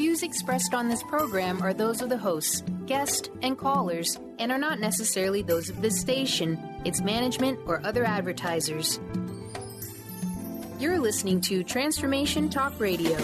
views expressed on this program are those of the hosts, guests, and callers, and are not necessarily those of this station, its management, or other advertisers. You're listening to Transformation Talk Radio.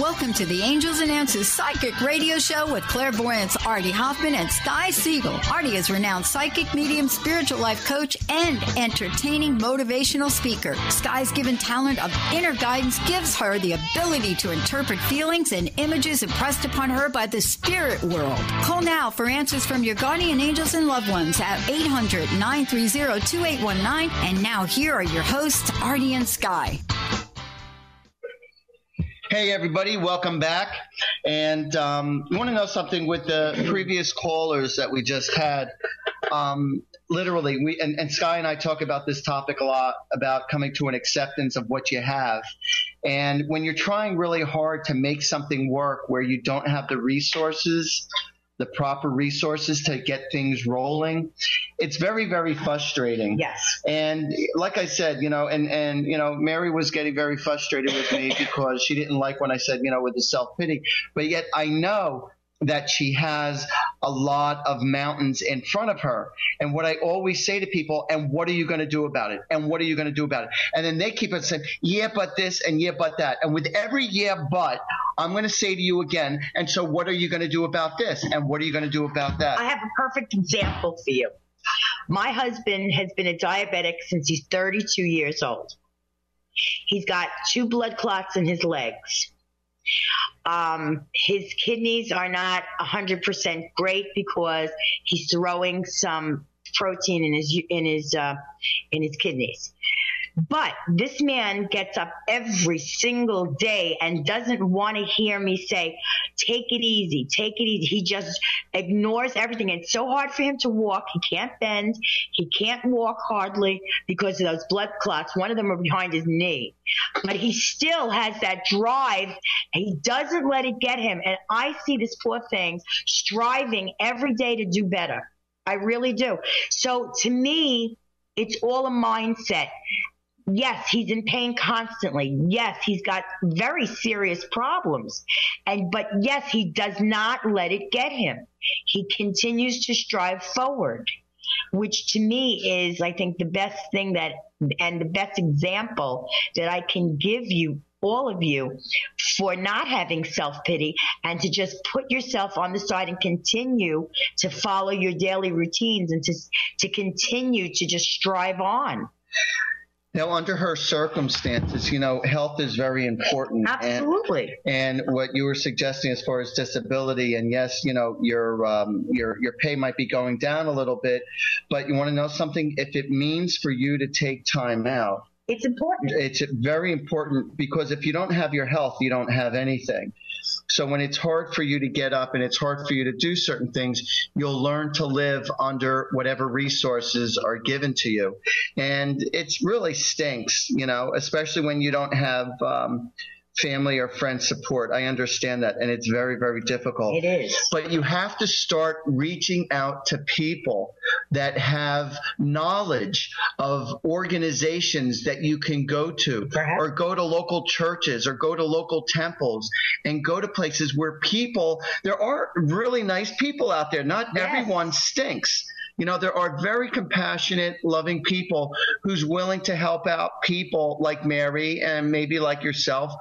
Welcome to the Angels and Answers Psychic Radio Show with clairvoyants Artie Hoffman and Siegell. Artie is renowned psychic, medium, spiritual life coach, and entertaining motivational speaker. Sky's given talent of inner guidance gives her the ability to interpret feelings and images impressed upon her by the spirit world. Call now for answers from your guardian angels and loved ones at 800-930-2819. And now here are your hosts, Artie and Sky. Hey, everybody. Welcome back. And you want to know something with the previous callers that we just had? Literally, and Sky and I talk about this topic a lot, about coming to an acceptance of what you have. And when you're trying really hard to make something work where you don't have the resources, the proper resources to get things rolling, it's very, very frustrating. Yes. And like I said, Mary was getting very frustrated with me because she didn't like when I said, with the self-pity. But yet I know that she has a lot of mountains in front of her. And what I always say to people, and what are you going to do about it? And what are you going to do about it? And then they keep on saying, yeah, but this and yeah, but that. And with every yeah, but, I'm going to say to you again, and so what are you going to do about this? And what are you going to do about that? I have a perfect example for you. My husband has been a diabetic since he's 32 years old. He's got 2 blood clots in his legs. His kidneys are not 100% great because he's throwing some protein in his kidneys. But this man gets up every single day and doesn't want to hear me say, take it easy, take it easy. He just ignores everything. It's so hard for him to walk. He can't bend. He can't walk hardly because of those blood clots. One of them are behind his knee. But he still has that drive. And he doesn't let it get him. And I see this poor thing striving every day to do better. I really do. So to me, it's all a mindset. Yes, he's in pain constantly. Yes, he's got very serious problems. But yes, he does not let it get him. He continues to strive forward, which to me is, I think, the best thing and the best example that I can give you, all of you, for not having self-pity and to just put yourself on the side and continue to follow your daily routines and to continue to just strive on. Now, under her circumstances, health is very important. Absolutely. And what you were suggesting as far as disability, and yes, your pay might be going down a little bit, but you want to know something? If it means for you to take time out, it's important. It's very important, because if you don't have your health, you don't have anything. So when it's hard for you to get up and it's hard for you to do certain things, you'll learn to live under whatever resources are given to you. And it really stinks, especially when you don't have family or friend support. I understand that, and it's very, very difficult. It is. But you have to start reaching out to people that have knowledge of organizations that you can go to, perhaps, or go to local churches, or go to local temples, and go to places where there are really nice people out there. Not Yes. Everyone stinks. There are very compassionate, loving people who's willing to help out people like Mary and maybe like yourself,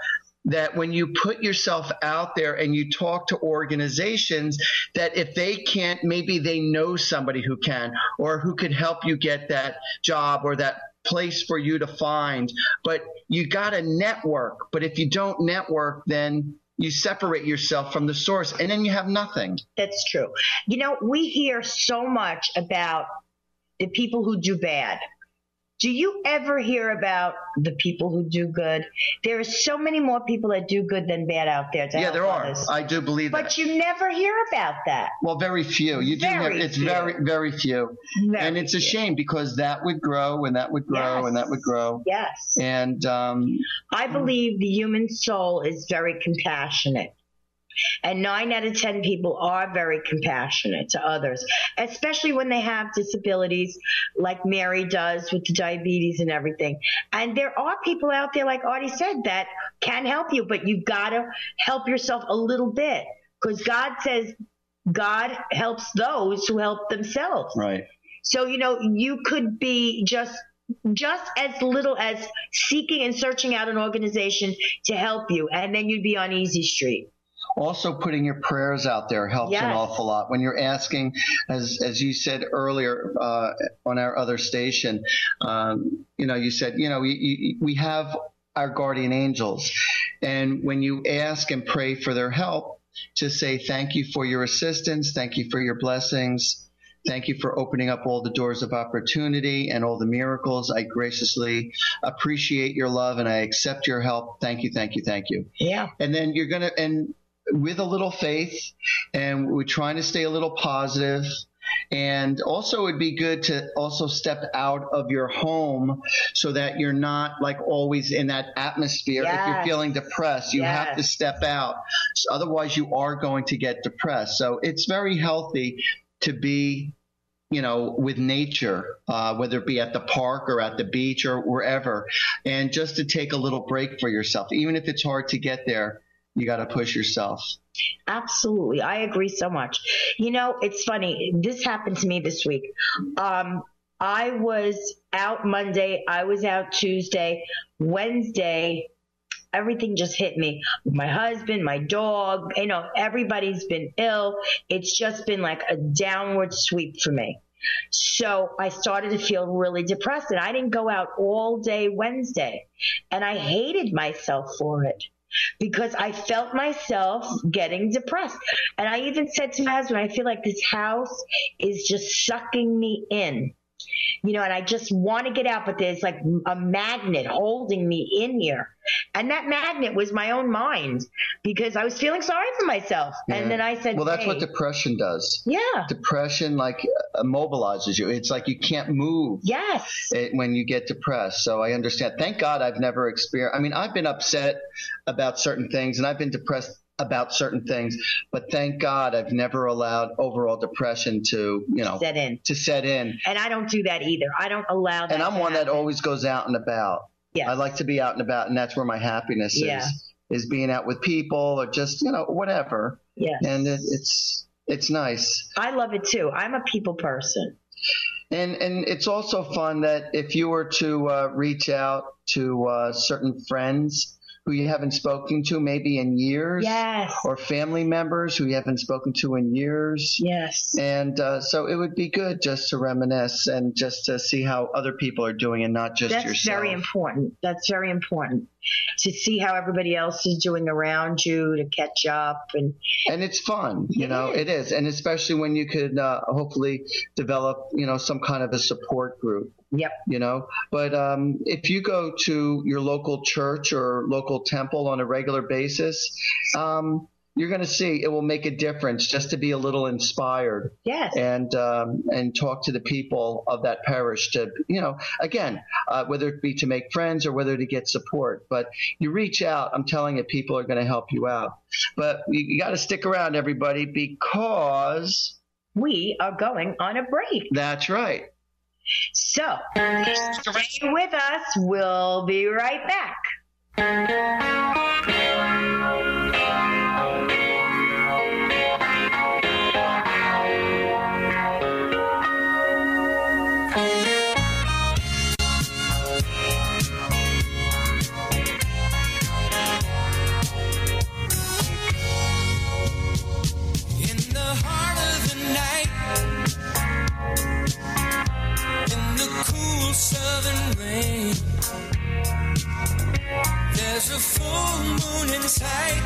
that when you put yourself out there and you talk to organizations, that if they can't, maybe they know somebody who can, or who could help you get that job or that place for you to find. But you got to network. But if you don't network, then you separate yourself from the source, and then you have nothing. That's true. We hear so much about the people who do bad. Do you ever hear about the people who do good? There are so many more people that do good than bad out there. Yeah, there are. I do believe that. But you never hear about that. Well, very few. You do hear. It's very, very few. And it's a shame, because that would grow, and that would grow, and that would grow. Yes. And I believe the human soul is very compassionate. And 9 out of 10 people are very compassionate to others, especially when they have disabilities like Mary does with the diabetes and everything. And there are people out there, like Artie said, that can help you, but you've got to help yourself a little bit, because God says God helps those who help themselves. Right. So, you could be just as little as seeking and searching out an organization to help you, and then you'd be on easy street. Also, putting your prayers out there helps an awful lot. When you're asking, as you said earlier on our other station, you said, we have our guardian angels. And when you ask and pray for their help, to say thank you for your assistance, thank you for your blessings, thank you for opening up all the doors of opportunity and all the miracles. I graciously appreciate your love and I accept your help. Thank you, thank you, thank you. Yeah. And then you're going to, and with a little faith, and we're trying to stay a little positive. And also it'd be good to also step out of your home so that you're not like always in that atmosphere. Yes. If you're feeling depressed, you have to step out. So otherwise you are going to get depressed. So it's very healthy to be, with nature, whether it be at the park or at the beach or wherever, and just to take a little break for yourself. Even if it's hard to get there, you got to push yourself. Absolutely. I agree so much. It's funny. This happened to me this week. I was out Monday. I was out Tuesday. Wednesday, everything just hit me. My husband, my dog, everybody's been ill. It's just been like a downward sweep for me. So I started to feel really depressed, and I didn't go out all day Wednesday. And I hated myself for it, because I felt myself getting depressed. And I even said to my husband, I feel like this house is just sucking me in, and I just want to get out, but there's like a magnet holding me in here. And that magnet was my own mind, because I was feeling sorry for myself. Yeah. And then I said, well, that's what depression does. Yeah. Depression immobilizes you. It's like you can't move. Yes. When you get depressed. So I understand. Thank God I've never experienced, I've been upset about certain things and I've been depressed about certain things, but thank God I've never allowed overall depression to set in. And I don't do that either. I don't allow that. And I'm one that always goes out and about. Yes. I like to be out and about, and that's where my happiness is being out with people or just, whatever. Yes. And it's nice. I love it too. I'm a people person. And it's also fun that if you were to reach out to certain friends who you haven't spoken to maybe in years. Yes. Or family members who you haven't spoken to in years. Yes. And so it would be good just to reminisce and just to see how other people are doing and not just yourself. That's very important. That's very important. To see how everybody else is doing around you, to catch up. And it's fun, it is. And especially when you could hopefully develop, some kind of a support group. Yep. But if you go to your local church or local temple on a regular basis, you're going to see it will make a difference just to be a little inspired. Yes. And talk to the people of that parish to, again, whether it be to make friends or whether to get support. But you reach out, I'm telling you, people are going to help you out. But you got to stick around, everybody, because we are going on a break. That's right. So, stay with us. We'll be right back. Southern rain. There's a full moon in sight,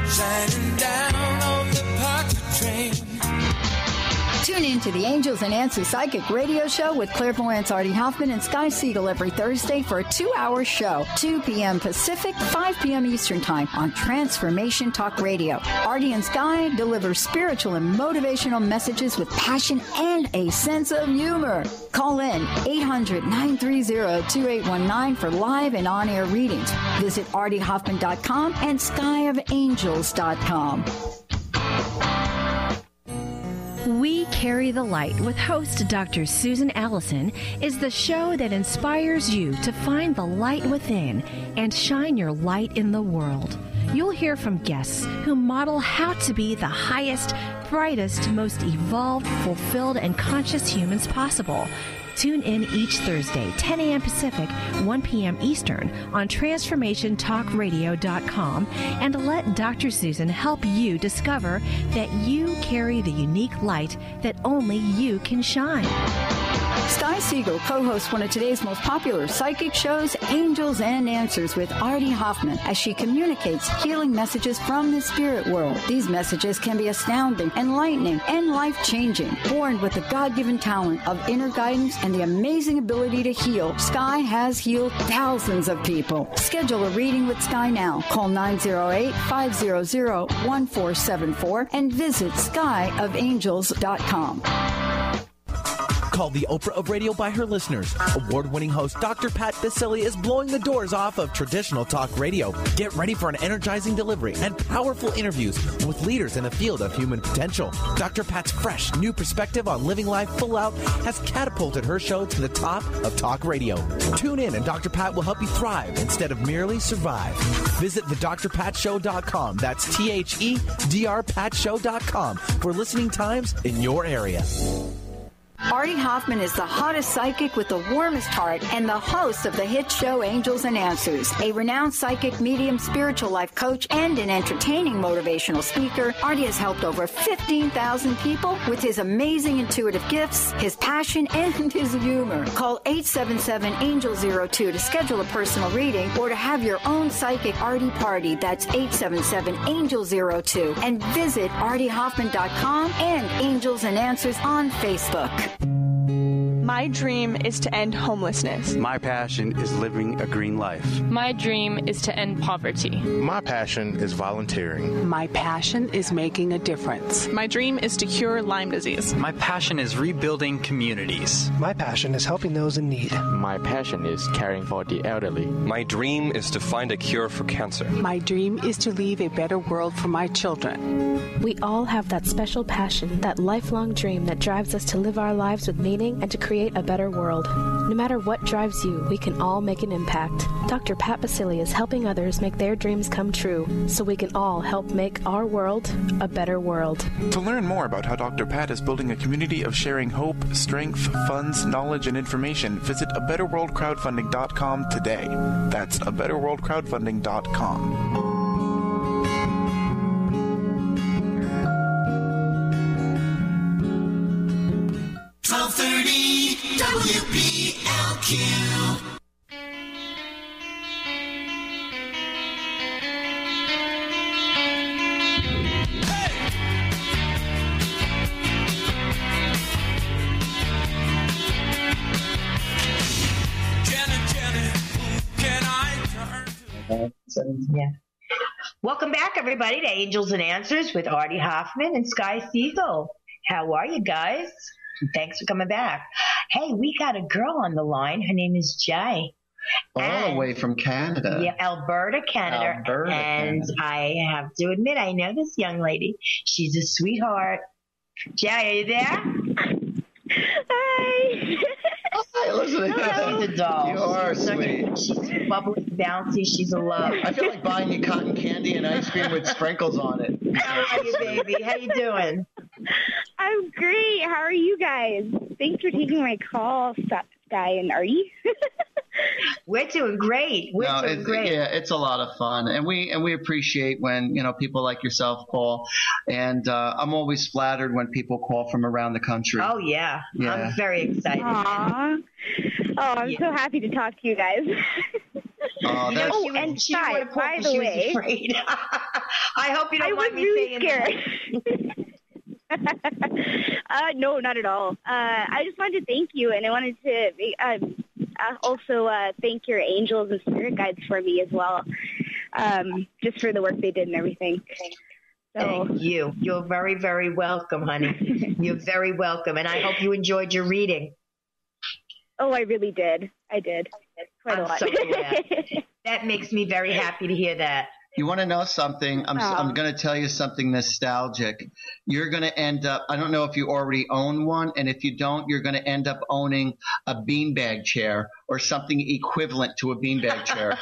shining down on the Parker train. Tune in in to the Angels and Answers Psychic Radio Show with clairvoyants Artie Hoffman and Sky Siegell every Thursday for a 2-hour show, 2 p.m. Pacific, 5 p.m. Eastern Time on Transformation Talk Radio. Artie and Sky deliver spiritual and motivational messages with passion and a sense of humor. Call in 800-930-2819 for live and on-air readings. Visit artiehoffman.com and skyofangels.com. We Carry the Light with host Dr. Susan Allison is the show that inspires you to find the light within and shine your light in the world. You'll hear from guests who model how to be the highest, brightest, most evolved, fulfilled, and conscious humans possible. Tune in each Thursday, 10 a.m. Pacific, 1 p.m. Eastern on TransformationTalkRadio.com and let Dr. Susan help you discover that you carry the unique light that only you can shine. Sky Siegell co-hosts one of today's most popular psychic shows, Angels and Answers with Artie Hoffman, as she communicates healing messages from the spirit world. These messages can be astounding, enlightening, and life-changing. Born with the God-given talent of inner guidance and the amazing ability to heal, Sky has healed thousands of people. Schedule a reading with Sky now. Call 908-500-1474 and visit skyofangels.com. Called the Oprah of radio by her listeners. Award-winning host Dr. Pat Baccili is blowing the doors off of traditional talk radio. Get ready for an energizing delivery and powerful interviews with leaders in the field of human potential. Dr. Pat's fresh, new perspective on living life full out has catapulted her show to the top of talk radio. Tune in and Dr. Pat will help you thrive instead of merely survive. Visit thedrpatshow.com. That's THEDRPatshow.com for listening times in your area. Artie Hoffman is the hottest psychic with the warmest heart and the host of the hit show Angels and Answers. A renowned psychic, medium, spiritual life coach, and an entertaining motivational speaker, Artie has helped over 15,000 people with his amazing intuitive gifts, his passion, and his humor. Call 877-ANGEL-02 to schedule a personal reading or to have your own psychic Artie party. That's 877-ANGEL-02. And visit artiehoffman.com and Angels and Answers on Facebook. My dream is to end homelessness. My passion is living a green life. My dream is to end poverty. My passion is volunteering. My passion is making a difference. My dream is to cure Lyme disease. My passion is rebuilding communities. My passion is helping those in need. My passion is caring for the elderly. My dream is to find a cure for cancer. My dream is to leave a better world for my children. We all have that special passion, that lifelong dream that drives us to live our lives with meaning and to create a better world. No matter what drives you, we can all make an impact. Dr. Pat Baccili is helping others make their dreams come true, so we can all help make our world a better world. To learn more about how Dr. Pat is building a community of sharing hope, strength, funds, knowledge, and information, visit abetterworldcrowdfunding.com today. That's abetterworldcrowdfunding.com. 1230 WBLQ. Yeah. Welcome back, everybody, to Angels and Answers with Artie Hoffman and Sky Siegell. How are you guys? Thanks for coming back. Hey, we got a girl on the line. Her name is Jay. All the way from Canada. Yeah, Alberta, Canada. And I have to admit, I know this young lady. She's a sweetheart. Jay, are you there? Hi. Hi, listen. She's a doll. You are sweet. She's bubbly, bouncy. She's a love. I feel like buying you cotton candy and ice cream with sprinkles on it. How are you, baby? How you doing? I'm great. How are you guys? Thanks for taking my call, Sky and Artie. We're doing great. We're doing great. Yeah, it's a lot of fun, and we appreciate when people like yourself call, and I'm always flattered when people call from around the country. Oh yeah. I'm very excited. Aww. Oh, I'm so happy to talk to you guys. And Sky, by the way, I hope you don't mind me saying that. No, not at all. I just wanted to thank you, and I wanted to also thank your angels and spirit guides for me as well, just for the work they did and everything. So. Thank you. You're very, very welcome, honey. You're very welcome, and I hope you enjoyed your reading. Oh, I really did. I did. Quite a lot. So glad. That makes me very happy to hear that. You want to know something? I'm going to tell you something nostalgic. You're going to end up, I don't know if you already own one, and if you don't, you're going to end up owning a beanbag chair or something equivalent to a beanbag chair.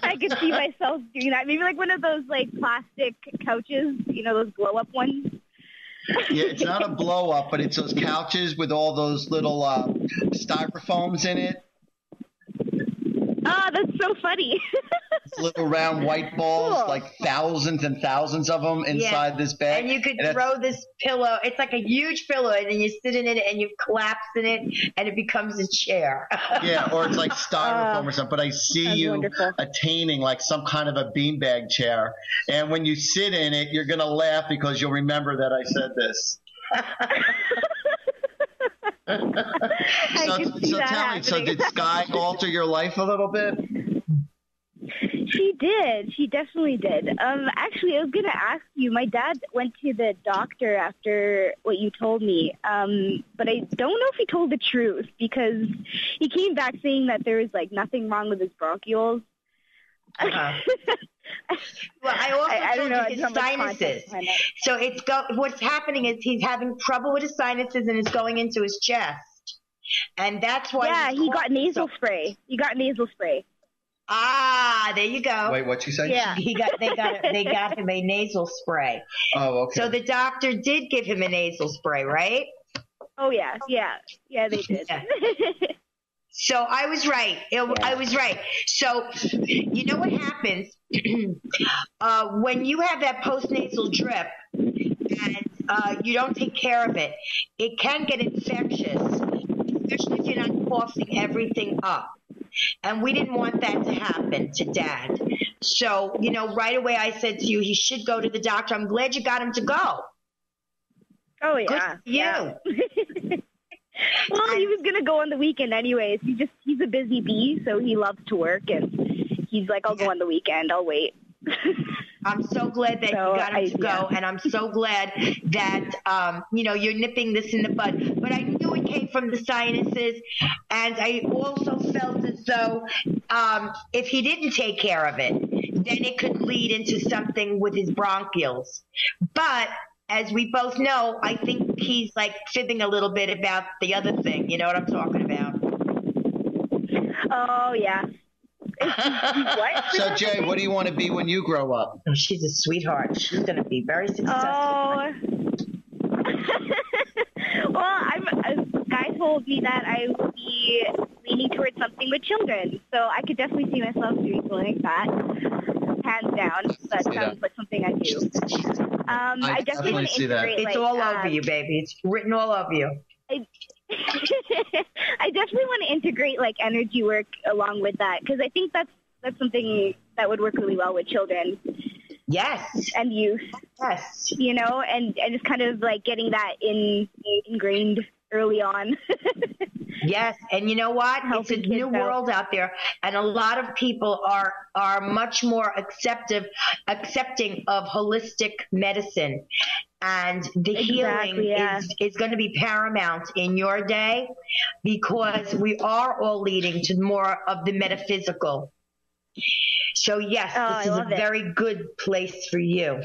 I could see myself doing that. Maybe like one of those like plastic couches, those blow-up ones. Yeah, it's not a blow-up, but it's those couches with all those little styrofoams in it. Ah, that's so funny. Little round white balls, cool. Like thousands and thousands of them inside this bag. And you could throw this pillow. It's like a huge pillow, and then you sit in it and you collapse in it, and it becomes a chair. Yeah, or it's like styrofoam or something. But I see you wonderful. Attaining like some kind of a beanbag chair. And when you sit in it, you're going to laugh because you'll remember that I said this. So tell me, so did Sky alter your life a little bit? She did. She definitely did. Actually, I was going to ask you, my dad went to the doctor after what you told me, but I don't know if he told the truth because he came back saying that there was like nothing wrong with his bronchioles. Uh-huh. Well, I also told you his sinuses. So what's happening is he's having trouble with his sinuses and it's going into his chest. And that's why he got nasal spray. He got nasal spray. Ah, there you go. Wait, what'd you say? Yeah. They got him a nasal spray. Oh, okay. So the doctor did give him a nasal spray, right? Oh, yeah, they did. Yeah. So I was right. I was right. So you know what happens when you have that postnasal drip and you don't take care of it, it can get infectious, especially if you're not coughing everything up. And we didn't want that to happen to Dad. So, right away I said to you, he should go to the doctor. I'm glad you got him to go. Oh, yeah. Good for you. Yeah. Well, he was going to go on the weekend anyways. He's a busy bee, so he loves to work, and he's like, I'll go on the weekend. I'll wait. I'm so glad that you got him to go, and I'm so glad that, you're nipping this in the bud. But I knew it came from the sinuses, and I also felt as though if he didn't take care of it, then it could lead into something with his bronchioles. But as we both know, I think he's like fibbing a little bit about the other thing. You know what I'm talking about? Oh, yeah. What? So, Jay, what do you want to be when you grow up? Oh, she's a sweetheart. She's going to be very successful. Oh. Well, Guy told me that I would be leaning towards something with children. So I could definitely see myself doing something like that. Hands down. That sounds like something I do. I definitely want to integrate. It's all over you, baby. It's written all over you. I definitely want to integrate like energy work along with that because I think that's something that would work really well with children. Yes. And youth. Yes. And just kind of like getting that ingrained early on. Yes, and you know what? It's a new world out there, and a lot of people are much more accepting of holistic medicine. And the healing is going to be paramount in your day because we are all leading to more of the metaphysical. So, yes, this is a very good place for you.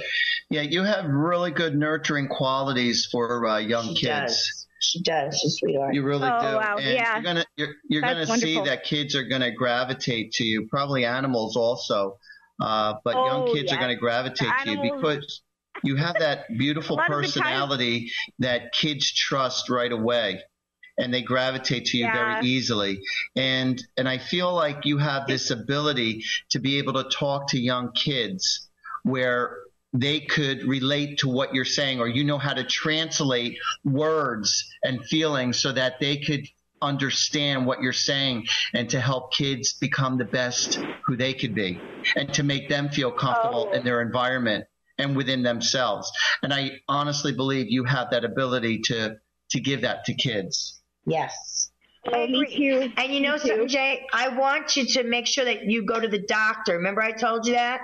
Yeah, you have really good nurturing qualities for young kids. She does. She's a sweetheart. You really do. Wow. And Yeah. you're gonna see that kids are gonna gravitate to you. Probably animals also, but young kids are gonna gravitate to you because you have that beautiful personality that kids trust right away, and they gravitate to you very easily. And I feel like you have this ability to be able to talk to young kids where they could relate to what you're saying, or how to translate words and feelings so that they could understand what you're saying and to help kids become the best who they could be and to make them feel comfortable in their environment and within themselves. And I honestly believe you have that ability to give that to kids. Yes. Oh, me too. And you know something, Jay? I want you to make sure that you go to the doctor. Remember I told you that?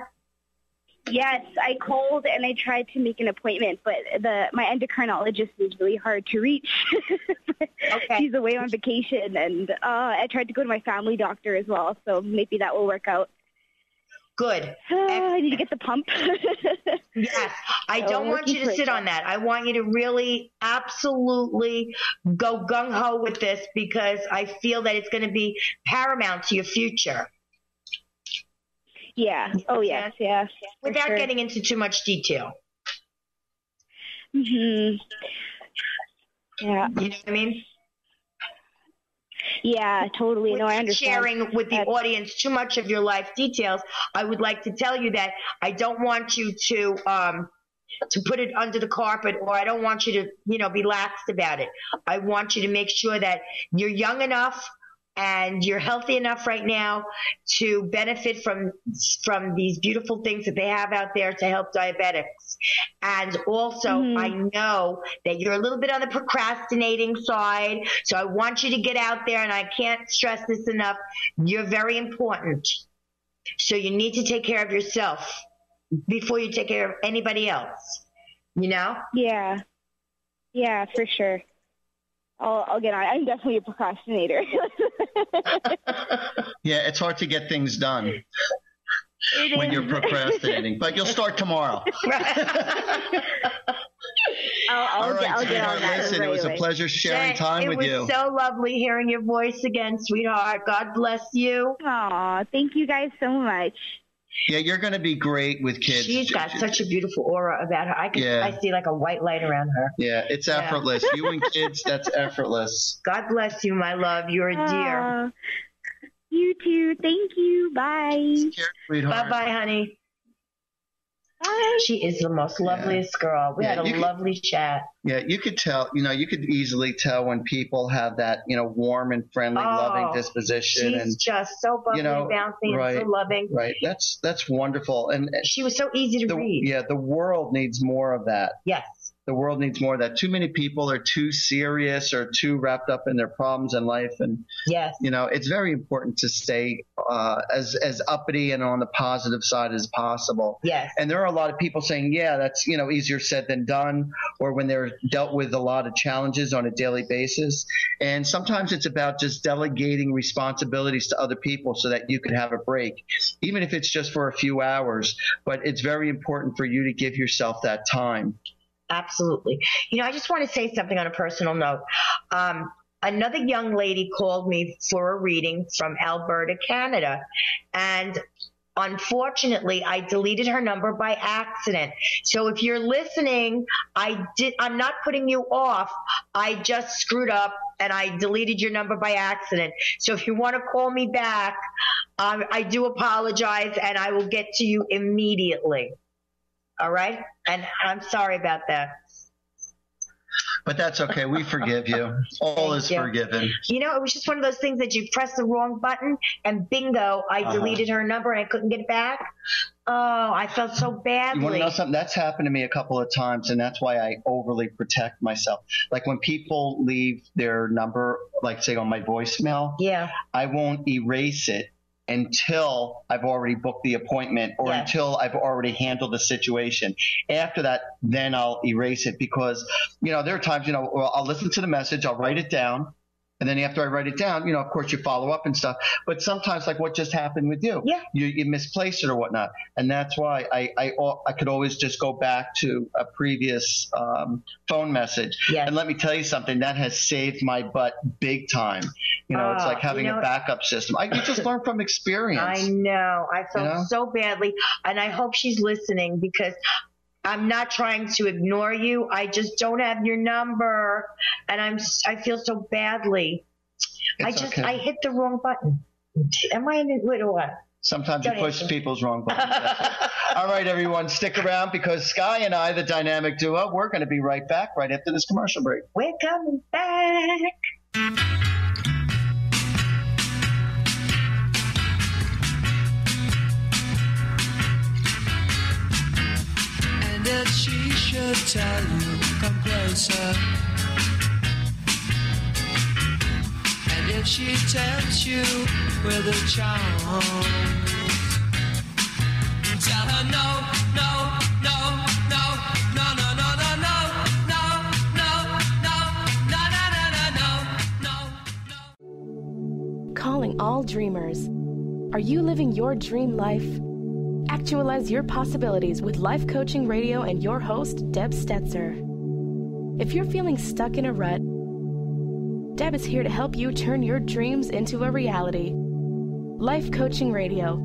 Yes, I called and I tried to make an appointment, but my endocrinologist is really hard to reach. Okay. She's away on vacation, and I tried to go to my family doctor as well, so maybe that will work out. Good. I need to get the pump. Yes. I don't want you to sit on that. I want you to really absolutely go gung-ho with this, because I feel that it's going to be paramount to your future. Yeah. Oh, yes. Yeah. Without getting into too much detail. Mm-hmm. Yeah. You know what I mean? Yeah, totally. No, I understand. Sharing with the audience too much of your life details, I would like to tell you that I don't want you to put it under the carpet, or I don't want you to, be laxed about it. I want you to make sure that you're young enough and you're healthy enough right now to benefit from these beautiful things that they have out there to help diabetics. And also, I know that you're a little bit on the procrastinating side, so I want you to get out there, and I can't stress this enough. You're very important. So you need to take care of yourself before you take care of anybody else, Yeah. Yeah, for sure. I'll get on. I'm definitely a procrastinator. Yeah, it's hard to get things done when you're procrastinating, but you'll start tomorrow. I'll get on that. Listen, right it was away. A pleasure sharing time with you. It was so lovely hearing your voice again, sweetheart. God bless you. Aw, thank you guys so much. Yeah, you're going to be great with kids. She's got such a beautiful aura about her. I see like a white light around her. Yeah, it's effortless. You and kids, that's effortless. God bless you, my love. You're a dear. You too. Thank you. Bye. Take care, sweetheart. Bye-bye, honey. Bye. She is the most loveliest girl. We had a lovely chat. Yeah, you could tell, you could easily tell when people have that, warm and friendly, loving disposition. She's just so bubbly, bouncy, and so loving. Right. That's wonderful. And she was so easy to read. Yeah, the world needs more of that. Yes. The world needs more of that. Too many people are too serious or too wrapped up in their problems in life. And, yes. It's very important to stay as uppity and on the positive side as possible. Yes. And there are a lot of people saying, yeah, that's, easier said than done, or when they're dealt with a lot of challenges on a daily basis. And sometimes it's about just delegating responsibilities to other people so that you can have a break, even if it's just for a few hours. But it's very important for you to give yourself that time. Absolutely. I just want to say something on a personal note. Another young lady called me for a reading from Alberta, Canada, and unfortunately, I deleted her number by accident. So if you're listening, I'm not putting you off. I just screwed up and I deleted your number by accident. So if you want to call me back, I do apologize, and I will get to you immediately. All right? And I'm sorry about that. But that's okay. We forgive you. All is forgiven. It was just one of those things that you press the wrong button, and bingo, I deleted her number and I couldn't get it back. Oh, I felt so badly. You want to know something? That's happened to me a couple of times, and that's why I overly protect myself. Like when people leave their number, like say on my voicemail, I won't erase it until I've already booked the appointment or until I've already handled the situation. After that, then I'll erase it because, there are times, I'll listen to the message, I'll write it down. And then after I write it down, of course you follow up and stuff. But sometimes like what just happened with you, you misplaced it or whatnot. And that's why I could always just go back to a previous phone message. And let me tell you something, that has saved my butt big time. It's like having a backup system. You just learn from experience. I know. I felt so badly. And I hope she's listening because I'm not trying to ignore you. I just don't have your number, and I feel so badly. I hit the wrong button. Am I in it or what? Sometimes you push people's wrong buttons. All right, everyone, stick around because Sky and I, the dynamic duo, we're going to be right back right after this commercial break. We're coming back. tell you, come closer. And if she tempts you with a charm, tell her no, no, no, no, no, no, no, no, no, no, no, no, no. Calling all dreamers. Are you living your dream life? Actualize your possibilities with Life Coaching Radio and your host, Deb Stetzer. If you're feeling stuck in a rut, Deb is here to help you turn your dreams into a reality. Life Coaching Radio.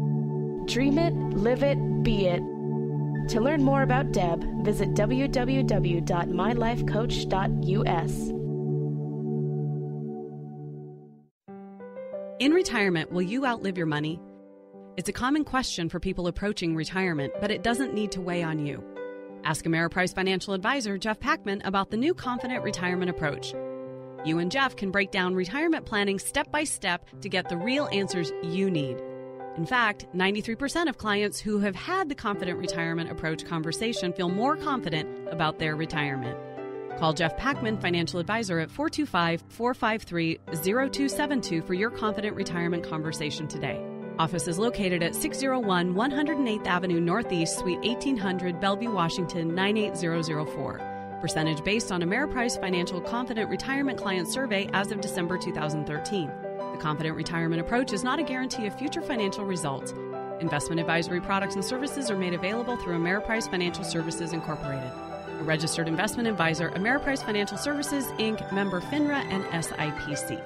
Dream it, live it, be it. To learn more about Deb, visit www.mylifecoach.us. In retirement, will you outlive your money? It's a common question for people approaching retirement, but it doesn't need to weigh on you. Ask Ameriprise financial advisor Jeff Packman about the new Confident Retirement Approach. You and Jeff can break down retirement planning step by step to get the real answers you need. In fact, 93% of clients who have had the Confident Retirement Approach conversation feel more confident about their retirement. Call Jeff Packman, financial advisor, at 425-453-0272 for your Confident Retirement conversation today. Office is located at 601 108th Avenue Northeast, Suite 1800, Bellevue, Washington, 98004. Percentage based on Ameriprise Financial Confident Retirement Client Survey as of December 2013. The Confident Retirement Approach is not a guarantee of future financial results. Investment advisory products and services are made available through Ameriprise Financial Services Incorporated. A registered investment advisor, Ameriprise Financial Services, Inc., member FINRA and SIPC.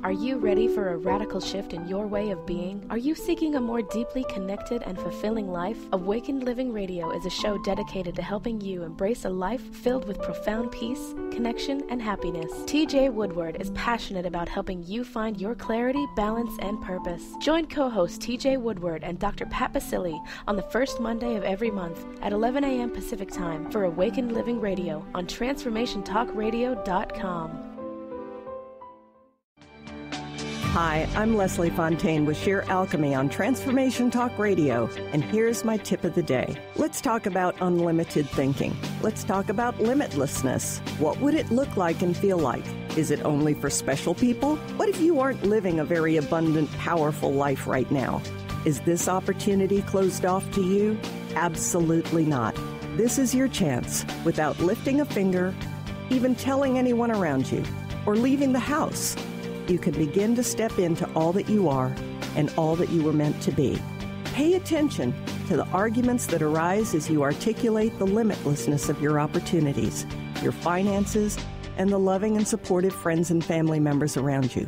Are you ready for a radical shift in your way of being? Are you seeking a more deeply connected and fulfilling life? Awakened Living Radio is a show dedicated to helping you embrace a life filled with profound peace, connection, and happiness. TJ Woodward is passionate about helping you find your clarity, balance, and purpose. Join co-host TJ Woodward and Dr. Pat Basili on the first Monday of every month at 11 a.m. Pacific Time for Awakened Living Radio on TransformationTalkRadio.com. Hi, I'm Leslie Fontaine with Sheer Alchemy on Transformation Talk Radio, and here's my tip of the day. Let's talk about unlimited thinking. Let's talk about limitlessness. What would it look like and feel like? Is it only for special people? What if you aren't living a very abundant, powerful life right now? Is this opportunity closed off to you? Absolutely not. This is your chance, without lifting a finger, even telling anyone around you, or leaving the house. You can begin to step into all that you are and all that you were meant to be. Pay attention to the arguments that arise as you articulate the limitlessness of your opportunities, your finances, and the loving and supportive friends and family members around you.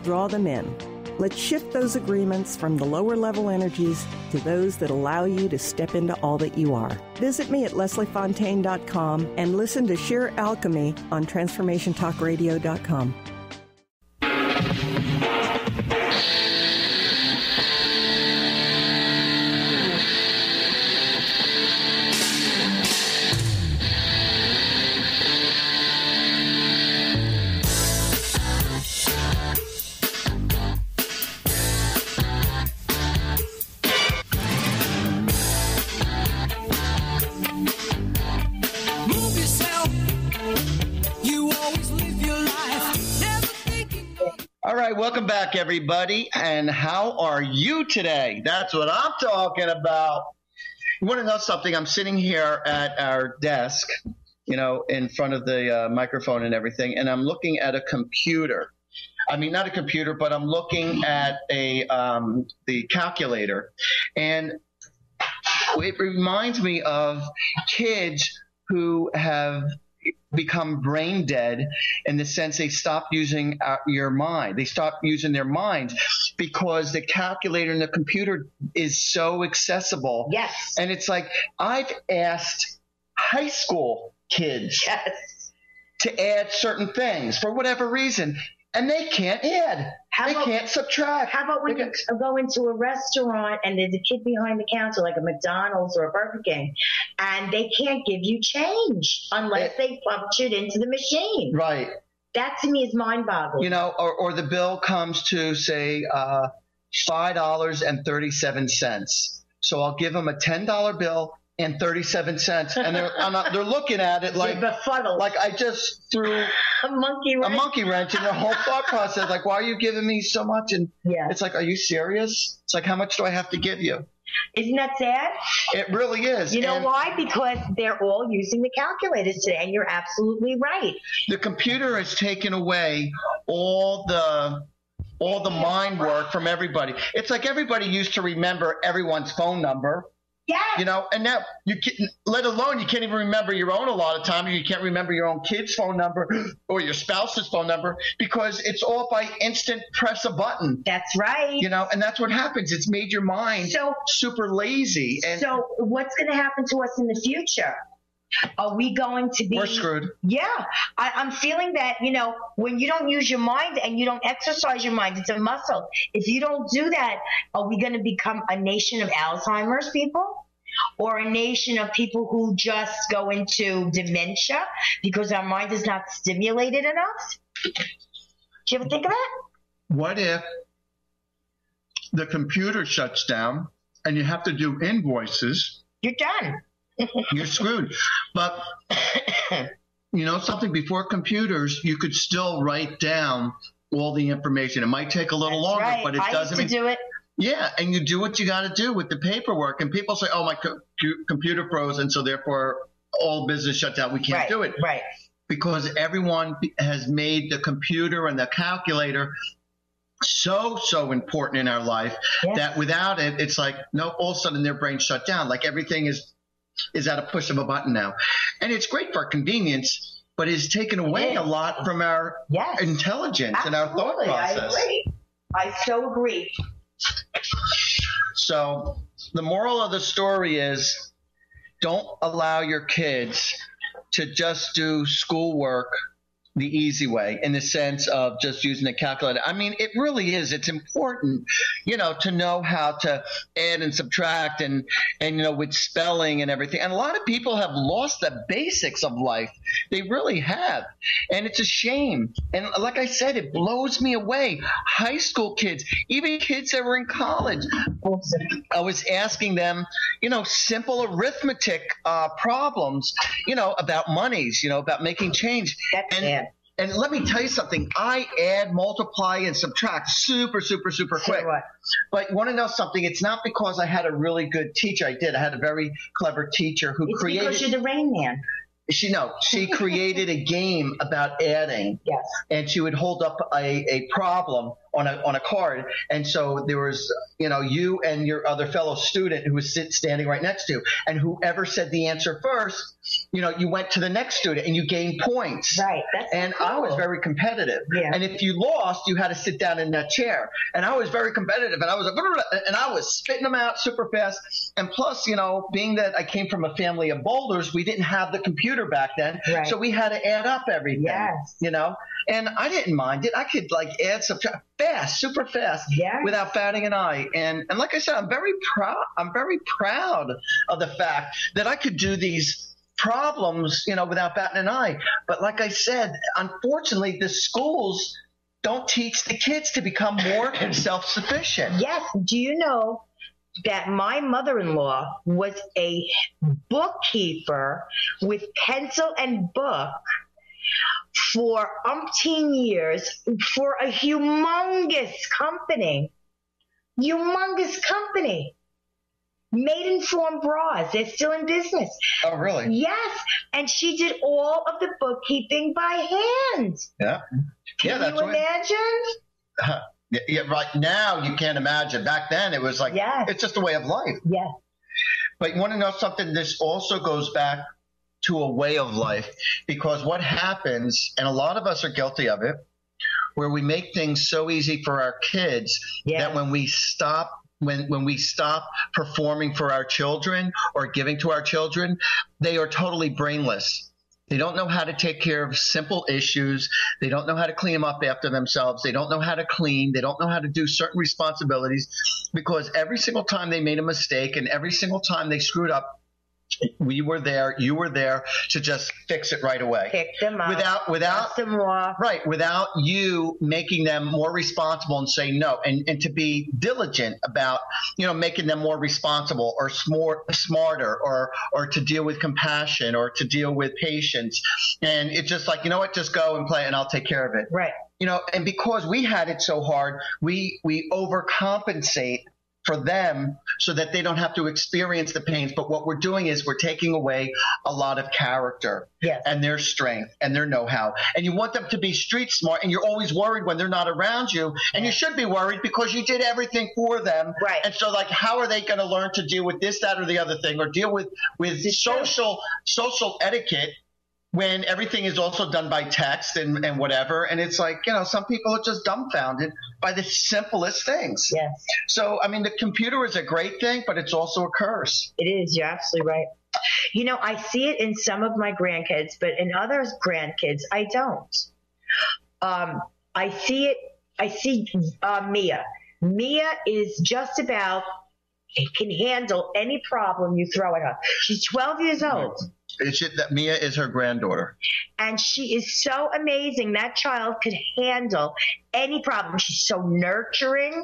Draw them in. Let's shift those agreements from the lower level energies to those that allow you to step into all that you are. Visit me at lesliefontaine.com and listen to Sheer Alchemy on TransformationTalkRadio.com. Welcome back, everybody. And how are you today? That's what I'm talking about. You want to know something? I'm sitting here at our desk, in front of the microphone and everything, and I'm looking at a computer. I mean, not a computer, but I'm looking at the calculator. And it reminds me of kids who have become brain dead in the sense they stop using your mind. They stop using their minds because the calculator and the computer is so accessible. Yes. And it's like I've asked high school kids to add certain things for whatever reason, and they can't add. They can't subtract. How about when you go into a restaurant and there's a kid behind the counter, like a McDonald's or a Burger King, and they can't give you change unless they punch it into the machine. Right. That to me is mind-boggling. Or the bill comes to, say, $5.37. So I'll give them a $10 bill and 37 cents. And they're looking at it like I just threw a monkey wrench in their whole thought process. Like, why are you giving me so much? And it's like, are you serious? It's like, how much do I have to give you? Isn't that sad? It really is. You know why? Because they're all using the calculators today, and you're absolutely right. The computer has taken away all the mind work from everybody. It's like everybody used to remember everyone's phone number. Yeah. You know, and now you can't, let alone you can't even remember your own a lot of times. You can't remember your own kid's phone number or your spouse's phone number because it's all by instant press a button. That's right. You know, and that's what happens. It's made your mind super lazy. And so what's going to happen to us in the future? Are we going to be... We're screwed. Yeah. I'm feeling that, you know, when you don't use your mind and you don't exercise your mind, it's a muscle. If you don't do that, are we going to become a nation of Alzheimer's people? Or a nation of people who just go into dementia because our mind is not stimulated enough? Do you ever think of that? What if the computer shuts down and you have to do invoices? You're done. You're screwed. But you know something? Before computers, you could still write down all the information. It might take a little longer, but it doesn't. I used to do it. Yeah, and you do what you got to do with the paperwork. And people say, oh, my computer froze, and so therefore all business shut down. We can't do it. Right. Because everyone has made the computer and the calculator so important in our life that without it, it's like, no, all of a sudden their brain shut down. Like everything is at a push of a button now. And it's great for convenience, but it's taken away a lot from our intelligence and our thought process. I agree. I so agree. So the moral of the story is don't allow your kids to just do schoolwork the easy way in the sense of just using a calculator. I mean, it really is. It's important, you know, to know how to add and subtract and you know, with spelling and everything. And a lot of people have lost the basics of life. They really have. And it's a shame. And like I said, it blows me away. High school kids, even kids that were in college, I was asking them, you know, simple arithmetic problems, you know, about monies, you know, about making change. And let me tell you something. I add, multiply, and subtract super quick. But you want to know something? It's not because I had a really good teacher. I did. I had a very clever teacher who created. It's because you're the Rain Man. She created a game about adding. Yes. And she would hold up a problem on a card. And so there was, you know, you and your other fellow student who was standing right next to you. And whoever said the answer first, you know, you went to the next student and you gained points. Right. And cool. I was very competitive. Yeah. And if you lost, you had to sit down in that chair. And I was very competitive. And I was and I was spitting them out super fast. And plus, you know, being that I came from a family of boulders, we didn't have the computer back then. Right. So we had to add up everything. Yes. You know, and I didn't mind it. I could like add, subtract fast, super fast, without batting an eye. And like I said, I'm very proud of the fact that I could do these problems, you know, without batting an eye. But like I said, unfortunately, the schools don't teach the kids to become more self-sufficient. Yes. Do you know that my mother-in-law was a bookkeeper with pencil and book for umpteen years for a humongous company. Maidenform Bras. They're still in business. Oh, really? Yes. And she did all of the bookkeeping by hand. Yeah. Can you imagine? Yeah, right now you can't imagine. Back then it was like, it's just a way of life. Yeah. But you want to know something? This also goes back to a way of life, because what happens, and a lot of us are guilty of it, where we make things so easy for our kids that when we stop performing for our children or giving to our children, they are totally brainless. They don't know how to take care of simple issues. They don't know how to clean them up after themselves. They don't know how to clean. They don't know how to do certain responsibilities, because every single time they made a mistake and every single time they screwed up, We were there. You were there to just fix it right away. Pick them up. Without them off. Right. Without you making them more responsible and say no, and to be diligent about, making them more responsible or smarter or to deal with compassion or to deal with patience. And it's just like, you know what, just go and play and I'll take care of it. Right. And because we had it so hard, we overcompensate for them so that they don't have to experience the pains. But what we're doing is we're taking away a lot of character and their strength and their know-how. And you want them to be street smart, and you're always worried when they're not around you. And you should be worried because you did everything for them. Right. And so, like, how are they going to learn to deal with this, that, or the other thing, or deal with social etiquette when everything is also done by text and whatever. And it's like, some people are just dumbfounded by the simplest things. Yes. So, I mean, the computer is a great thing, but it's also a curse. It is. You're absolutely right. I see it in some of my grandkids, but in others' grandkids, I don't. I see Mia. Mia is just about, can handle any problem you throw at her. She's 12 years old. That Mia is her granddaughter. And she is so amazing. That child could handle any problem. She's so nurturing.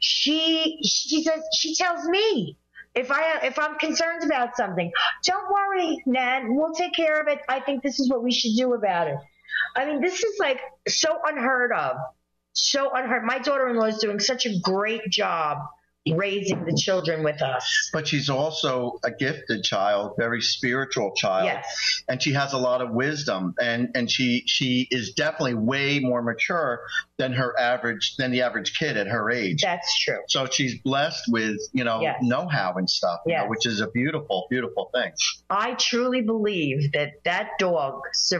She tells me if I'm concerned about something, don't worry, Nan, we'll take care of it. I think this is what we should do about it. I mean, this is like so unheard of. So unheard. My daughter-in-law is doing such a great job raising the children with us. But she's also a gifted child, very spiritual child. Yes. And she has a lot of wisdom, and she is definitely way more mature than the average kid at her age. That's true. So she's blessed with, know-how and stuff, which is a beautiful, beautiful thing. I truly believe that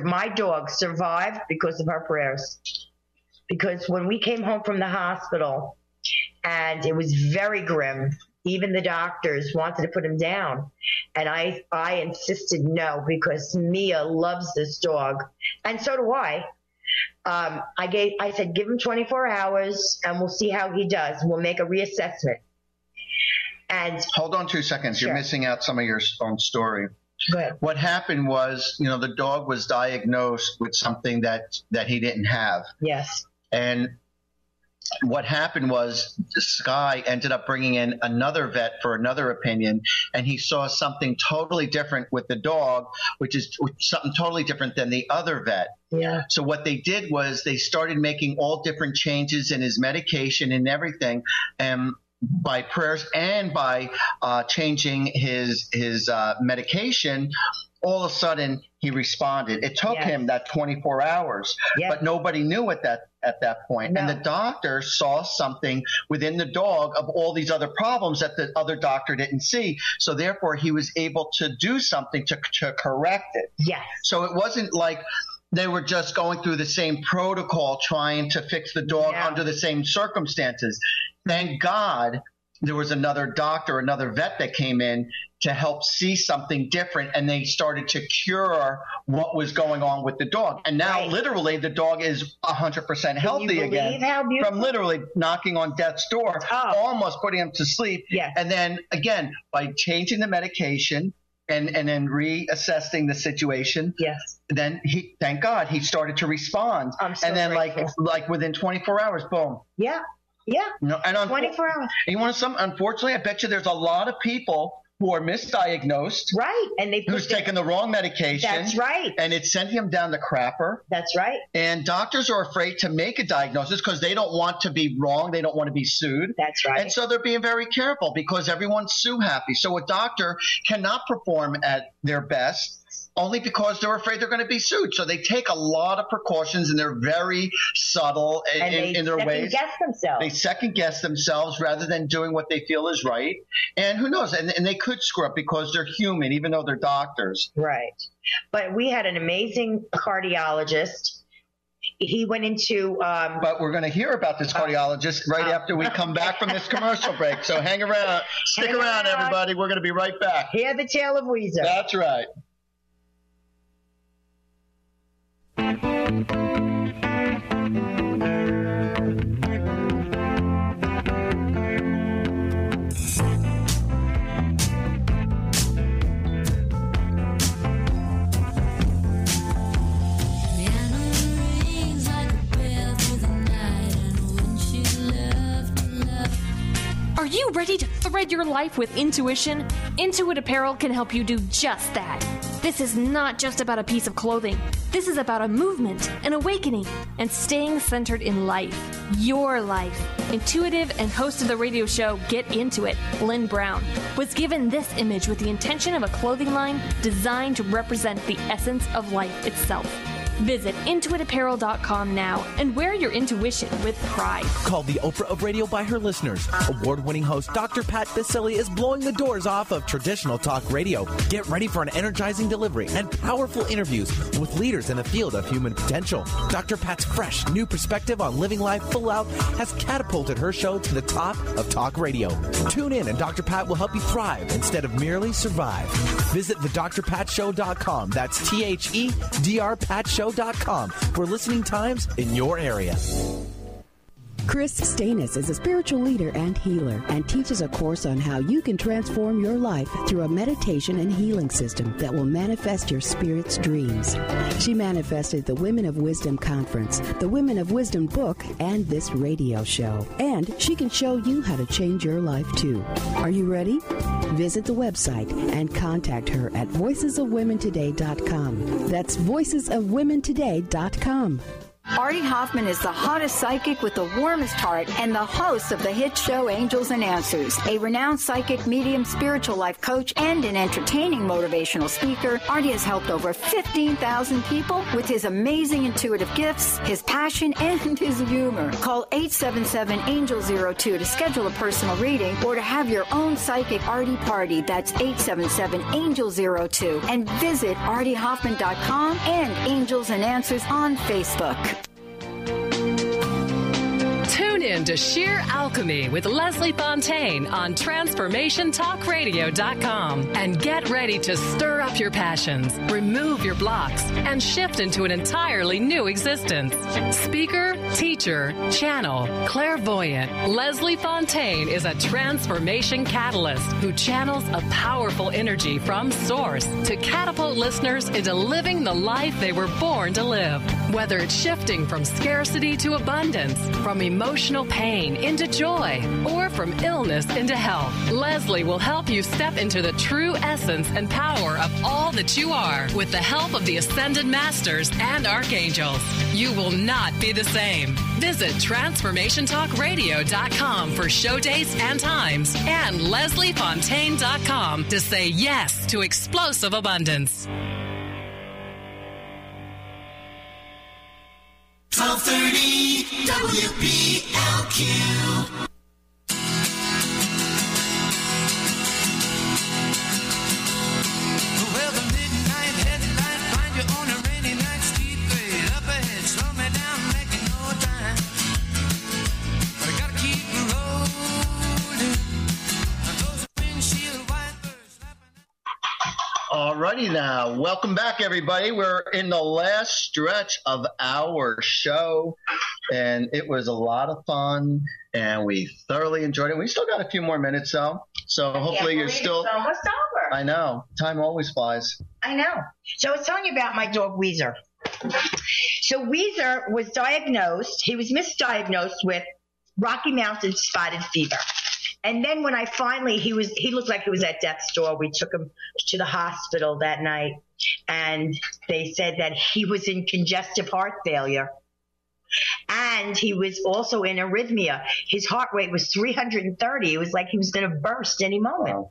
my dog survived because of her prayers. Because when we came home from the hospital, and it was very grim. Even the doctors wanted to put him down. And I insisted no, because Mia loves this dog. And so do I. I said, give him 24 hours and we'll see how he does. We'll make a reassessment. And hold on 2 seconds. Sure. You're missing out some of your own story. Good. What happened was, the dog was diagnosed with something that he didn't have. Yes. And what happened was Sky ended up bringing in another vet for another opinion, and he saw something totally different with the dog, which is something totally different than the other vet. Yeah. So what they did was they started making all different changes in his medication and everything, and by prayers and by changing his medication, all of a sudden he responded. It took him that 24 hours, but nobody knew at that point. No. And the doctor saw something within the dog of all these other problems that the other doctor didn't see. So therefore he was able to do something to correct it. Yes. So it wasn't like they were just going through the same protocol trying to fix the dog under the same circumstances. Thank God there was another doctor, another vet that came in to help see something different, and they started to cure what was going on with the dog. And now literally the dog is 100% healthy again from literally knocking on death's door, almost putting him to sleep. Yes. And then again, by changing the medication and then reassessing the situation, then thank God he started to respond. I'm so and then grateful. like within 24 hours, boom. Yeah. Yeah. And 24 hours. And you want unfortunately, I bet you there's a lot of people who are misdiagnosed. Right. And who's taken the wrong medication. That's right. And it's sent him down the crapper. That's right. And doctors are afraid to make a diagnosis because they don't want to be wrong. They don't want to be sued. That's right. And so they're being very careful because everyone's sue happy. So a doctor cannot perform at their best only because they're afraid they're going to be sued. So they take a lot of precautions, and they're very subtle in their ways. They second guess themselves rather than doing what they feel is right. And who knows? And they could screw up because they're human, even though they're doctors. Right. But we had an amazing cardiologist. He went into but we're going to hear about this cardiologist right after we come back from this commercial break. So hang around. Stick around, everybody. We're going to be right back. Hear the tale of Weezer. That's right. Thread your life with intuition? Intuit Apparel can help you do just that. This is not just about a piece of clothing. This is about a movement, an awakening, and staying centered in life. Your life. Intuitive and host of the radio show Get Into It, Lynn Brown, was given this image with the intention of a clothing line designed to represent the essence of life itself. Visit IntuitApparel.com now and wear your intuition with pride. Called the Oprah of Radio by her listeners. Award-winning host Dr. Pat Baccili is blowing the doors off of traditional talk radio. Get ready for an energizing delivery and powerful interviews with leaders in the field of human potential. Dr. Pat's fresh, new perspective on living life full out has catapulted her show to the top of talk radio. Tune in and Dr. Pat will help you thrive instead of merely survive. Visit thedrpatshow.com. That's THEDR Patshow.com for listening times in your area. Chris Stanis is a spiritual leader and healer and teaches a course on how you can transform your life through a meditation and healing system that will manifest your spirit's dreams. She manifested the Women of Wisdom Conference, the Women of Wisdom book, and this radio show. And she can show you how to change your life too. Are you ready? Visit the website and contact her at voicesofwomentoday.com. That's voicesofwomentoday.com. Artie Hoffman is the hottest psychic with the warmest heart and the host of the hit show Angels and Answers. A renowned psychic, medium, spiritual life coach, and an entertaining motivational speaker, Artie has helped over 15,000 people with his amazing intuitive gifts, his passion, and his humor. Call 877-ANGEL-02 to schedule a personal reading or to have your own psychic Artie party. That's 877-ANGEL-02. And visit artiehoffman.com and Angels and Answers on Facebook. Tune in to Sheer Alchemy with Leslie Fontaine on TransformationTalkRadio.com and get ready to stir up your passions, remove your blocks, and shift into an entirely new existence. Speaker, teacher, channel, clairvoyant, Leslie Fontaine is a transformation catalyst who channels a powerful energy from source to catapult listeners into living the life they were born to live. Whether it's shifting from scarcity to abundance, from emotional pain into joy, or from illness into health, Leslie will help you step into the true essence and power of all that you are with the help of the Ascended Masters and Archangels. You will not be the same. Visit TransformationTalkRadio.com for show dates and times and LeslieFontaine.com to say yes to explosive abundance. 1230 WBLQ. Well, the midnight headlight find you on a rainy night, steep grade up ahead, slow me down, making no time. But I gotta keep rolling. Those windshield wipers slapping. Alrighty now, welcome back everybody. We're in the last stretch of our show and it was a lot of fun and we thoroughly enjoyed it. We still got a few more minutes though, so hopefully you're still almost over. I know, time always flies. I know. So I was telling you about my dog Weezer. So Weezer was diagnosed, he was misdiagnosed with Rocky Mountain spotted fever. And then when I finally, he looked like he was at death's door. We took him to the hospital that night and they said that he was in congestive heart failure. And he was also in arrhythmia. His heart rate was 330. It was like he was going to burst any moment. Wow.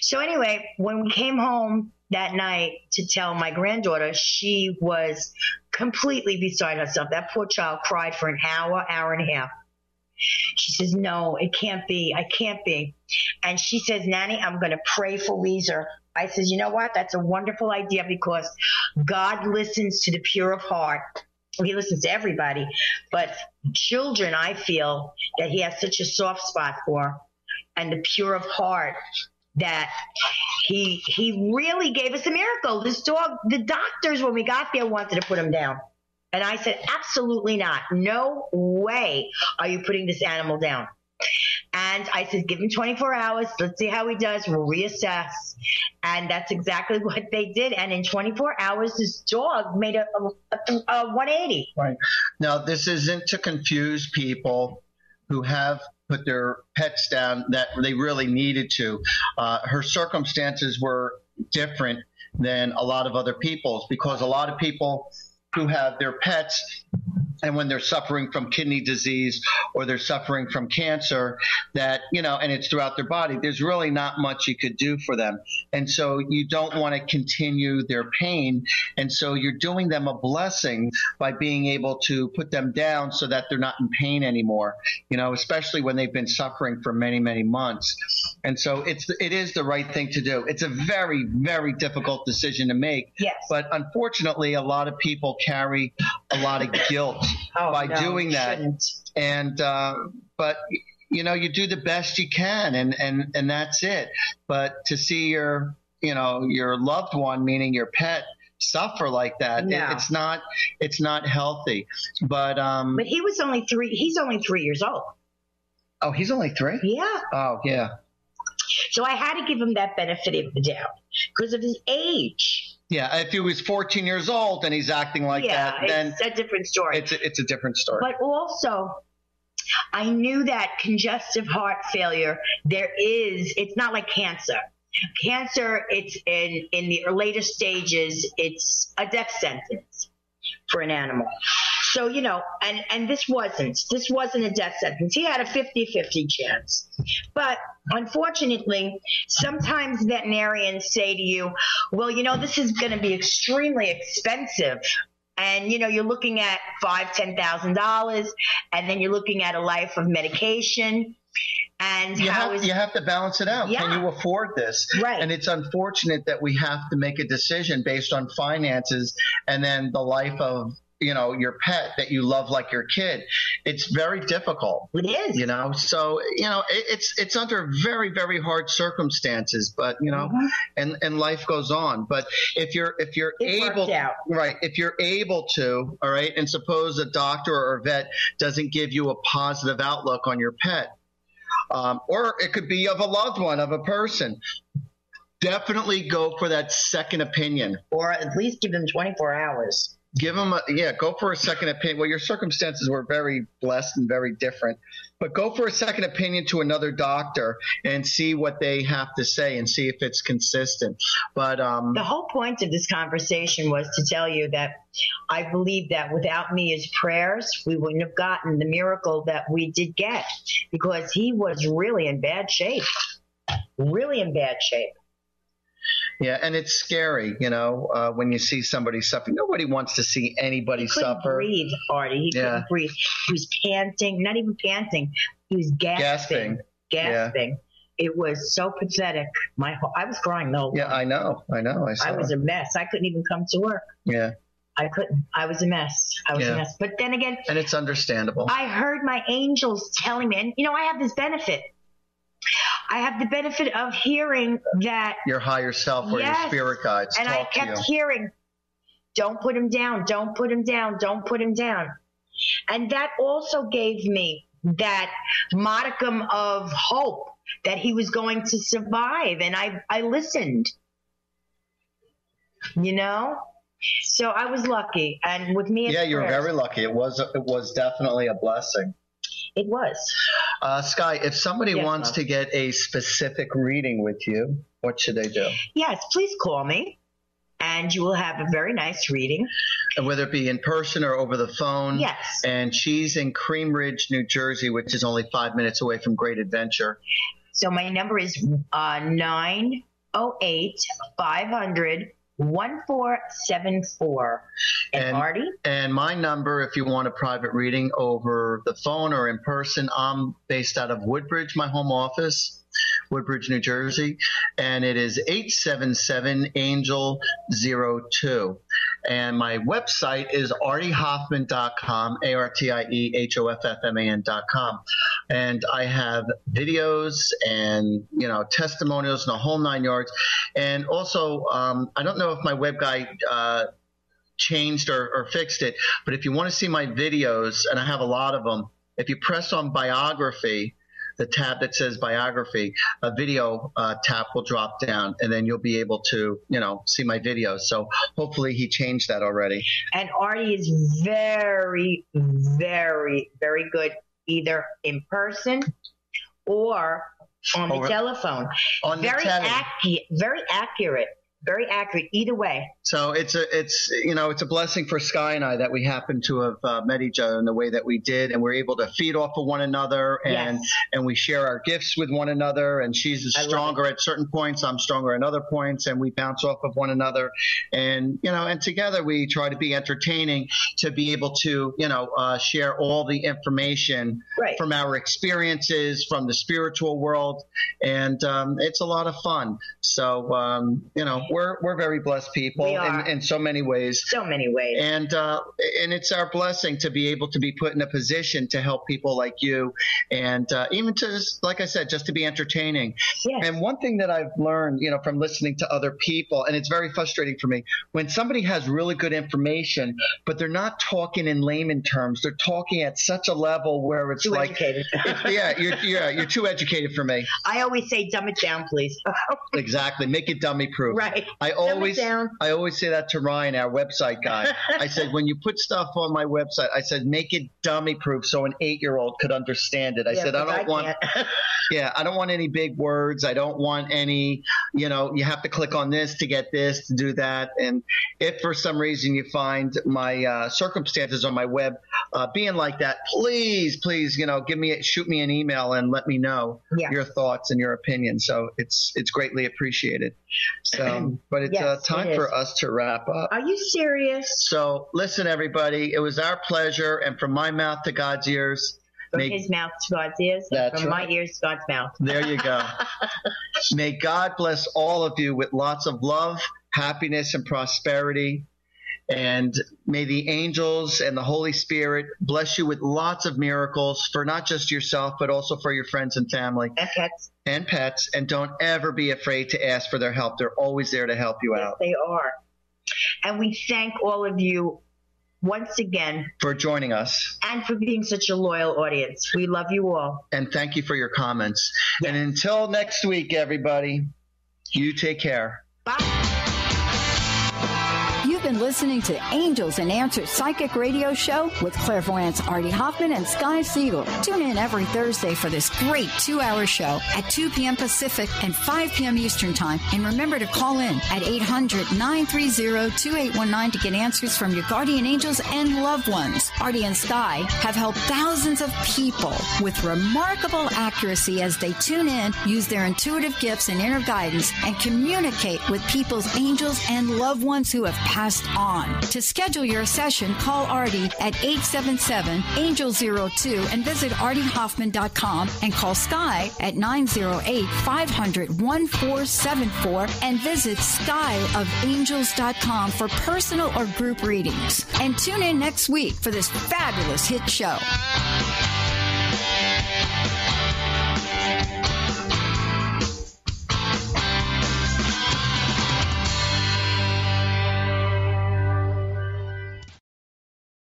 So anyway, when we came home that night to tell my granddaughter, she was completely beside herself. That poor child cried for an hour and a half. She says, no, it can't be. I can't be. And she says, Nanny, I'm going to pray for Weezer. I says, you know what? That's a wonderful idea because God listens to the pure of heart. He listens to everybody. But children, I feel that he has such a soft spot for, and the pure of heart, that he really gave us a miracle. This dog, the doctors, when we got there, wanted to put him down. And I said, absolutely not. No way are you putting this animal down. And I said, give him 24 hours. Let's see how he does. We'll reassess. And that's exactly what they did. And in 24 hours, this dog made a 180. Right. Now, this isn't to confuse people who have put their pets down that they really needed to. Her circumstances were different than a lot of other people's, because a lot of people who have their pets, and when they're suffering from kidney disease or they're suffering from cancer, that, and it's throughout their body, there's really not much you could do for them. And so you don't want to continue their pain. And so you're doing them a blessing by being able to put them down so that they're not in pain anymore, especially when they've been suffering for many, many months. And so it is the right thing to do. It's a very, very difficult decision to make. Yes. But unfortunately, a lot of people carry a lot of guilt by doing that. Shouldn't. And but you do the best you can, and that's it. But to see your loved one, meaning your pet, suffer like that, it's not healthy. But he was only 3. He's only 3 years old. Oh, he's only 3? Yeah. Oh, yeah. So I had to give him that benefit of the doubt because of his age. Yeah, if he was 14 years old and he's acting like that, then it's a different story. It's a different story. But also, I knew that congestive heart failure, it's not like cancer. Cancer, it's in the later stages, it's a death sentence for an animal. So, and this wasn't a death sentence. He had a 50-50 chance. But unfortunately, sometimes veterinarians say to you, well, this is going to be extremely expensive. And, you're looking at $5,000, $10,000, and then you're looking at a life of medication. And you have to balance it out. Yeah. Can you afford this? Right. And it's unfortunate that we have to make a decision based on finances and then the life of your pet that you love like your kid. It's very difficult. It is. So, it's under very, very hard circumstances, but, and life goes on. But if you're able to, all right, and suppose a doctor or a vet doesn't give you a positive outlook on your pet, or it could be of a loved one, of a person, definitely go for that second opinion. Or at least give them 24 hours. Give them go for a second opinion. Well, your circumstances were very blessed and very different, but go for a second opinion to another doctor and see what they have to say and see if it's consistent. But the whole point of this conversation was to tell you that I believe that without Mia's prayers, we wouldn't have gotten the miracle that we did get, because he was really in bad shape. Really in bad shape. Yeah, and it's scary, when you see somebody suffering. Nobody wants to see anybody suffer. He couldn't breathe, Artie. He couldn't breathe. He was panting, not even panting. He was gasping. Yeah. It was so pathetic. I was crying the whole time. Yeah, I know. I was a mess. I couldn't even come to work. Yeah. I couldn't. I was a mess. A mess. But then again. And it's understandable. I heard my angels telling me, and I have this benefit. I have the benefit of hearing that your higher self or your spirit guides and talk to you. I kept hearing, don't put him down, don't put him down, don't put him down. And that also gave me that modicum of hope that he was going to survive. And I listened, So I was lucky. And with me, you were very lucky. It was definitely a blessing. It was. Sky, if somebody wants to get a specific reading with you, what should they do? Yes, please call me, and you will have a very nice reading. And whether it be in person or over the phone. Yes. And she's in Cream Ridge, New Jersey, which is only 5 minutes away from Great Adventure. So my number is 908-500-1474. And Artie? And my number, if you want a private reading over the phone or in person, I'm based out of Woodbridge, my home office, Woodbridge, New Jersey, and it is 877-ANGEL-02. And my website is artiehoffman.com, ARTIEHOFFMAN.com. And I have videos and, testimonials and the whole 9 yards. And also, I don't know if my web guy changed or fixed it, but if you want to see my videos, and I have a lot of them, if you press on biography, the tab that says biography, a video tab will drop down, and then you'll be able to, see my videos. So hopefully he changed that already. And Artie is very, very, very good, either in person or on the telephone. On the very accurate. Very accurate either way. So it's a blessing for Sky and I that we happen to have met each other in the way that we did, and we're able to feed off of one another, and we share our gifts with one another. And she's stronger at certain points, I'm stronger at other points, and we bounce off of one another. And and together we try to be entertaining, to be able to share all the information from our experiences from the spiritual world, and it's a lot of fun. So we're very blessed people in so many ways. So many ways. And it's our blessing to be able to be put in a position to help people like you, and even to, like I said, just to be entertaining. Yes. And one thing that I've learned, from listening to other people, and it's very frustrating for me, when somebody has really good information, but they're not talking in layman terms. They're talking at such a level where it's too educated. You're too educated for me. I always say, dumb it down, please. Exactly. Make it dummy proof. Right. I always say that to Ryan, our website guy. I said, when you put stuff on my website, I said, make it dummy proof so an 8-year-old could understand it. I said, I don't want any big words. I don't want any, you have to click on this to get this, to do that. And if for some reason you find my circumstances on my web being like that, please, shoot me an email and let me know your thoughts and your opinions. So it's greatly appreciated. So, but it's time for us to wrap up. Are you serious? So listen, everybody, it was our pleasure. And from my mouth to God's ears. From his mouth to God's ears. That's from right. my ears to God's mouth. There you go. May God bless all of you with lots of love, happiness, and prosperity. And may the angels and the Holy Spirit bless you with lots of miracles for not just yourself, but also for your friends and family. And pets. And don't ever be afraid to ask for their help. They're always there to help you out. They are. And we thank all of you once again for joining us and for being such a loyal audience. We love you all. And thank you for your comments. Yes. And until next week, everybody, you take care. Bye. You've been listening to Angels and Answers Psychic Radio Show with clairvoyants Artie Hoffman and Sky Siegell. Tune in every Thursday for this great 2-hour show at 2 p.m. Pacific and 5 p.m. Eastern Time. And remember to call in at 800-930-2819 to get answers from your guardian angels and loved ones. Artie and Sky have helped thousands of people with remarkable accuracy as they tune in, use their intuitive gifts and inner guidance, and communicate with people's angels and loved ones who have passed on. To schedule your session, call Artie at 877-ANGEL-02 and visit artiehoffman.com, and call Sky at 908-500-1474 and visit skyofangels.com for personal or group readings. And tune in next week for this fabulous hit show.